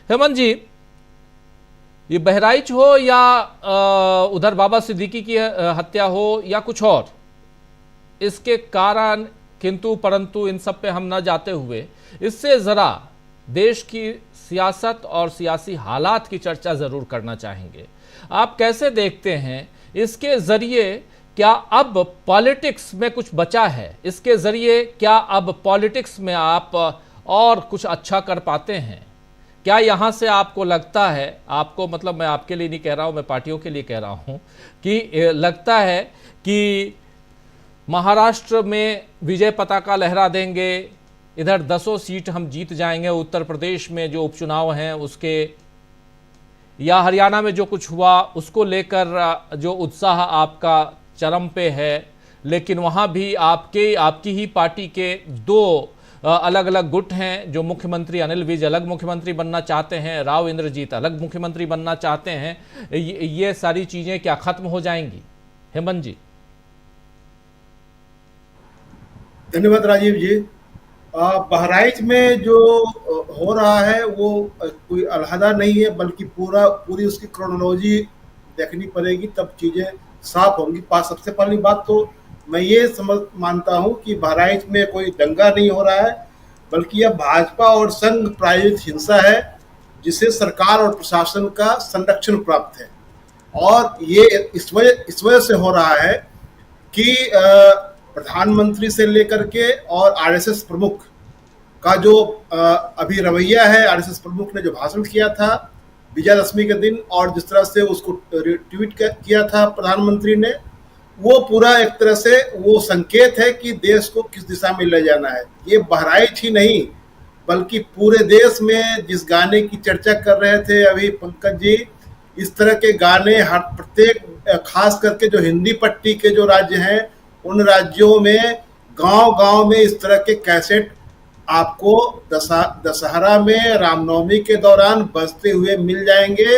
हेमंत जी, ये बहराइच हो या उधर बाबा सिद्दीकी की हत्या हो या कुछ और, इसके कारण किंतु परंतु इन सब पे हम ना जाते हुए इससे जरा देश की सियासत और सियासी हालात की चर्चा जरूर करना चाहेंगे। आप कैसे देखते हैं इसके जरिए, क्या अब पॉलिटिक्स में कुछ बचा है? इसके जरिए क्या अब पॉलिटिक्स में आप और कुछ अच्छा कर पाते हैं? क्या यहां से आपको लगता है, आपको मतलब मैं आपके लिए नहीं कह रहा हूं, मैं पार्टियों के लिए कह रहा हूं, कि लगता है कि महाराष्ट्र में विजय पताका लहरा देंगे, इधर 10 सीट हम जीत जाएंगे, उत्तर प्रदेश में जो उपचुनाव हैं उसके, या हरियाणा में जो कुछ हुआ उसको लेकर जो उत्साह आपका चरम पे है, लेकिन वहां भी आपकी ही पार्टी के दो अलग अलग गुट हैं। जो मुख्यमंत्री अनिल विज अलग मुख्यमंत्री बनना चाहते हैं, राव इंद्रजीत अलग मुख्यमंत्री बनना चाहते हैं। ये सारी चीजें क्या खत्म हो जाएंगी? हेमंत जी। धन्यवाद राजीव जी। बहराइच में जो हो रहा है वो कोई अलहदा नहीं है, बल्कि पूरी उसकी क्रोनोलॉजी देखनी पड़ेगी, तब चीजें साफ होंगी। सबसे पहली बात तो मैं ये मानता हूँ कि बहराइच में कोई दंगा नहीं हो रहा है, बल्कि यह भाजपा और संघ प्रायोजित हिंसा है, जिसे सरकार और प्रशासन का संरक्षण प्राप्त है। और ये इस वजह से हो रहा है कि प्रधानमंत्री से लेकर के और आरएसएस प्रमुख का जो अभी रवैया है, आरएसएस प्रमुख ने जो भाषण किया था विजयदशमी के दिन और जिस तरह से उसको ट्वीट किया था प्रधानमंत्री ने, वो पूरा एक तरह से वो संकेत है कि देश को किस दिशा में ले जाना है। ये बहराइच ही नहीं, बल्कि पूरे देश में जिस गाने की चर्चा कर रहे थे अभी पंकज जी, इस तरह के गाने हर प्रत्येक, खास करके जो हिंदी पट्टी के जो राज्य हैं, उन राज्यों में गांव-गांव में इस तरह के कैसेट आपको दशहरा में, रामनवमी के दौरान बजते हुए मिल जाएंगे।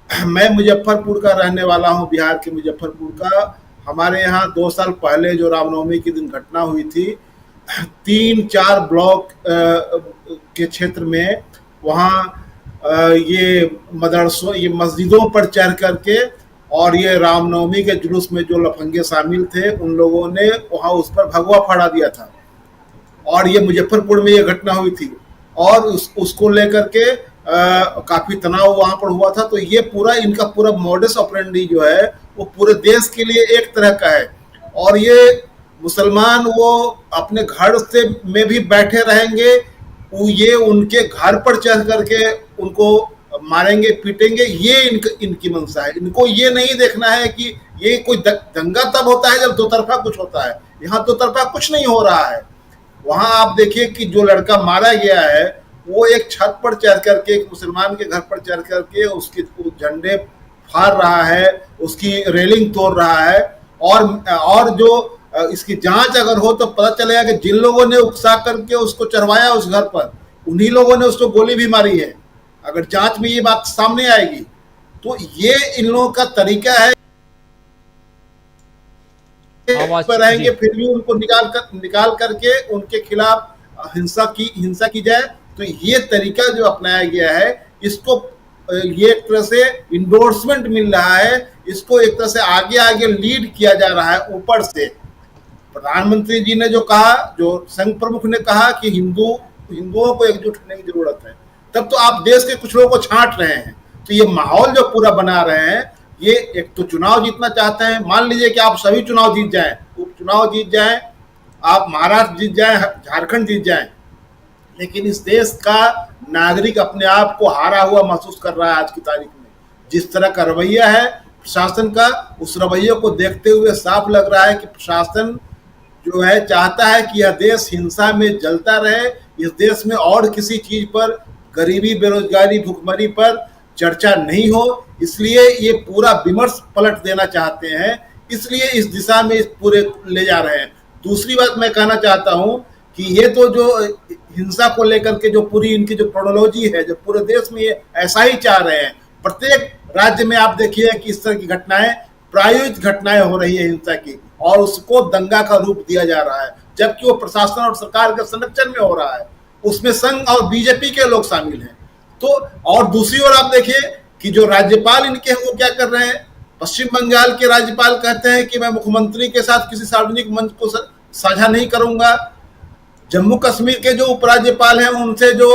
मैं मुजफ्फरपुर का रहने वाला हूं, बिहार के मुजफ्फरपुर का। हमारे यहाँ 2 साल पहले जो रामनवमी के दिन घटना हुई थी, 3-4 ब्लॉक के क्षेत्र में, वहाँ ये मदरसों, ये मस्जिदों पर चढ़ करके और ये रामनवमी के जुलूस में जो लफंगे शामिल थे, उन लोगों ने वहाँ उस पर भगवा फहरा दिया था। और ये मुजफ्फरपुर में ये घटना हुई थी और उसको लेकर के काफी तनाव वहां पर हुआ था। तो ये पूरा इनका पूरा मॉडस ऑपरेंडी जो है वो पूरे देश के लिए एक तरह का है। और ये मुसलमान वो अपने घर से में भी बैठे रहेंगे, ये उनके घर पर चढ़ करके उनको मारेंगे, पीटेंगे, ये इनकी मंशा है। इनको ये नहीं देखना है कि ये कोई दंगा तब होता है जब दो तरफा कुछ होता है। यहाँ दो तरफा कुछ नहीं हो रहा है। वहां आप देखिए कि जो लड़का मारा गया है वो एक छत पर चढ़ करके, एक मुसलमान के घर पर चढ़ करके उसके झंडे फाड़ रहा है, उसकी रेलिंग तोड़ रहा है। और जो इसकी जांच अगर हो तो पता चलेगा कि जिन लोगों ने उकसा करके उसको चढ़वाया उस घर पर, उन्हीं लोगों ने उसको गोली भी मारी है। अगर जांच में ये बात सामने आएगी तो ये इन लोगों का तरीका है पर रहेंगे, फिर भी उनको निकाल करके उनके खिलाफ हिंसा की जाए। तो ये तरीका जो अपनाया गया है, इसको ये एक तरह से इंडोर्समेंट मिल रहा है, इसको एक तरह से आगे लीड किया जा रहा है ऊपर से। प्रधानमंत्री जी ने जो कहा, जो संघ प्रमुख ने कहा कि हिंदुओं को एकजुट होने की जरूरत है, तब तो आप देश के कुछ लोगों को छांट रहे हैं। तो ये माहौल जो पूरा बना रहे हैं, ये एक तो चुनाव जीतना चाहते हैं। मान लीजिए कि आप सभी चुनाव जीत जाएं, उपचुनाव जीत जाएं, आप महाराष्ट्र जीत जाएं, झारखंड जीत जाएं, लेकिन इस देश का नागरिक अपने आप को हारा हुआ महसूस कर रहा है आज की तारीख में। जिस तरह का रवैया है प्रशासन का, उस रवैये को देखते हुए साफ लग रहा है कि प्रशासन जो है चाहता है कि यह देश हिंसा में जलता रहे। इस देश में और किसी चीज पर, गरीबी, बेरोजगारी, भुखमरी पर चर्चा नहीं हो, इसलिए ये पूरा विमर्श पलट देना चाहते हैं, इसलिए इस दिशा में इस पूरे ले जा रहे हैं। दूसरी बात मैं कहना चाहता हूं कि ये तो जो हिंसा को लेकर के जो पूरी इनकी जो क्रोनोलॉजी है, जो पूरे देश में ये ऐसा ही चाह रहे हैं। प्रत्येक राज्य में आप देखिए कि इस तरह की घटनाएं, प्रायोजित घटनाएं हो रही है हिंसा की, और उसको दंगा का रूप दिया जा रहा है, जबकि वो प्रशासन और सरकार के संरक्षण में हो रहा है। उसमें संघ और बीजेपी के लोग शामिल हैं। तो और दूसरी ओर आप देखिए कि जो राज्यपाल इनके हैं वो क्या कर रहे हैं। पश्चिम बंगाल के राज्यपाल कहते हैं कि मैं मुख्यमंत्री के साथ किसी सार्वजनिक मंच को साझा नहीं करूंगा। जम्मू कश्मीर के जो उपराज्यपाल हैं उनसे जो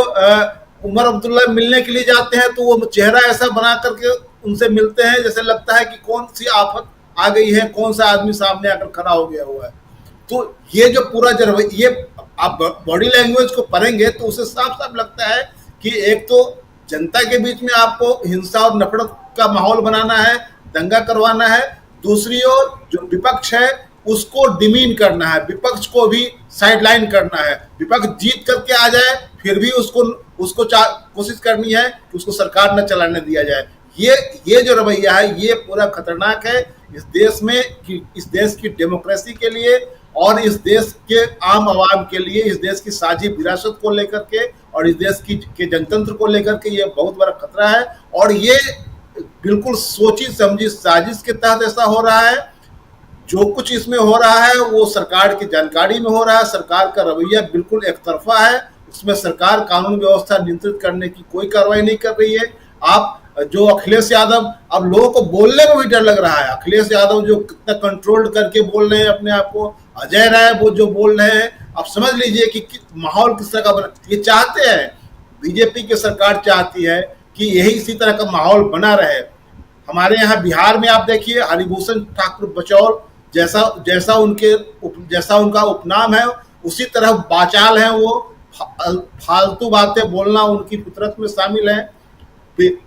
उमर अब्दुल्ला मिलने के लिए जाते हैं तो वो चेहरा ऐसा बना करके उनसे मिलते हैं जैसे लगता है कि कौन सी आफत आ गई है, कौन सा आदमी सामने आकर खड़ा हो गया हुआ है। तो ये जो पूरा ये आप बॉडी लैंग्वेज को पढ़ेंगे तो उसे साफ साफ लगता है कि एक तो जनता के बीच में आपको हिंसा और नफरत का माहौल बनाना है, दंगा करवाना है। दूसरी ओर जो विपक्ष है उसको डिमीन करना है, विपक्ष को भी साइडलाइन करना है। विपक्ष जीत करके आ जाए फिर भी उसको कोशिश करनी है कि उसको सरकार न चलाने दिया जाए। ये जो रवैया है ये पूरा खतरनाक है इस देश में, कि इस देश की डेमोक्रेसी के लिए और इस देश के आम आवाम के लिए, इस देश की साझी विरासत को लेकर के और इस देश के जनतंत्र को लेकर के ये बहुत बड़ा खतरा है। और ये बिल्कुल सोची समझी साजिश के तहत ऐसा हो रहा है। जो कुछ इसमें हो रहा है वो सरकार की जानकारी में हो रहा है। सरकार का रवैया बिल्कुल एक तरफा है, उसमें सरकार कानून व्यवस्था नियंत्रित करने की कोई कार्रवाई नहीं कर रही है। आप जो अखिलेश यादव, अब लोगों को बोलने में भी डर लग रहा है। अखिलेश यादव जो कितना कंट्रोल्ड करके बोल रहे हैं अपने आप को, अजय राय वो जो बोल रहे हैं, आप समझ लीजिए कि माहौल किस तरह का बना। ये चाहते हैं, बीजेपी की सरकार चाहती है कि यही इसी तरह का माहौल बना रहे। हमारे यहाँ बिहार में आप देखिए हरिभूषण ठाकुर बचौल जैसा उनका उपनाम है उसी तरह बाचाल है। वो फालतू बातें बोलना उनकी फितरत में शामिल है।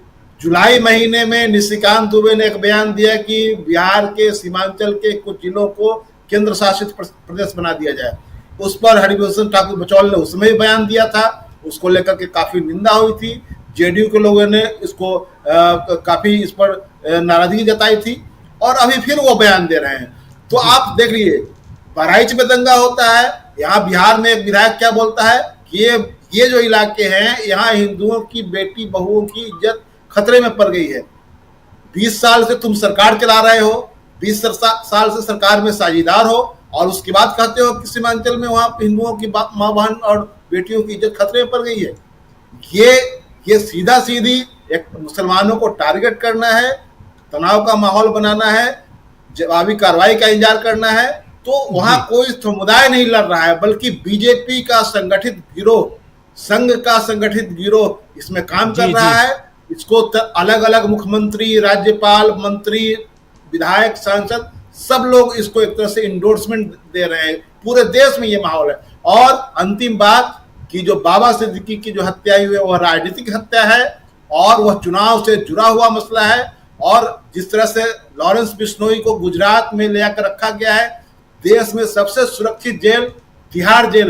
जुलाई महीने में निशिकांत दुबे ने एक बयान दिया कि बिहार के सीमांचल के कुछ जिलों को केंद्र शासित प्रदेश बना दिया जाए। उस पर हरिभूषण ठाकुर बचौल ने उसमें भी बयान दिया था, उसको लेकर के काफी निंदा हुई थी। जेडीयू के लोगों ने इसको काफी इस पर नाराजगी जताई थी और अभी फिर वो बयान दे रहे हैं। तो आप देख लीजिए, बहराइच में दंगा होता है, यहाँ बिहार में एक विधायक क्या बोलता है कि ये जो इलाके हैं यहाँ हिंदुओं की बेटी बहुओं की इज्जत खतरे में पड़ गई है। 20 साल से तुम सरकार चला रहे हो, 20 साल से सरकार में साझीदार हो और उसके बाद कहते हो कि सीमांचल में वहां हिंदुओं की माँ बहन और बेटियों की इज्जत खतरे में पड़ गई है। ये सीधा सीधी एक मुसलमानों को टारगेट करना है, तनाव का माहौल बनाना है, जवाबी कार्रवाई का इंतजार करना है। तो वहां कोई समुदाय नहीं लड़ रहा है बल्कि बीजेपी का संगठित गिरोह, संघ का संगठित गिरोह इसमें काम कर रहा है। इसको अलग अलग मुख्यमंत्री, राज्यपाल, मंत्री, विधायक, सांसद सब लोग इसको एक तरह से इंडोर्समेंट दे रहे हैं। पूरे देश में ये माहौल है। और अंतिम बात कि जो बाबा सिद्दीकी की जो हत्या हुई है वह राजनीतिक हत्या है और वह चुनाव से जुड़ा हुआ मसला है। और जिस तरह से लॉरेंस बिश्नोई को गुजरात में ले जाकर रखा गया है, देश में सबसे सुरक्षित जेल तिहाड़ जेल है।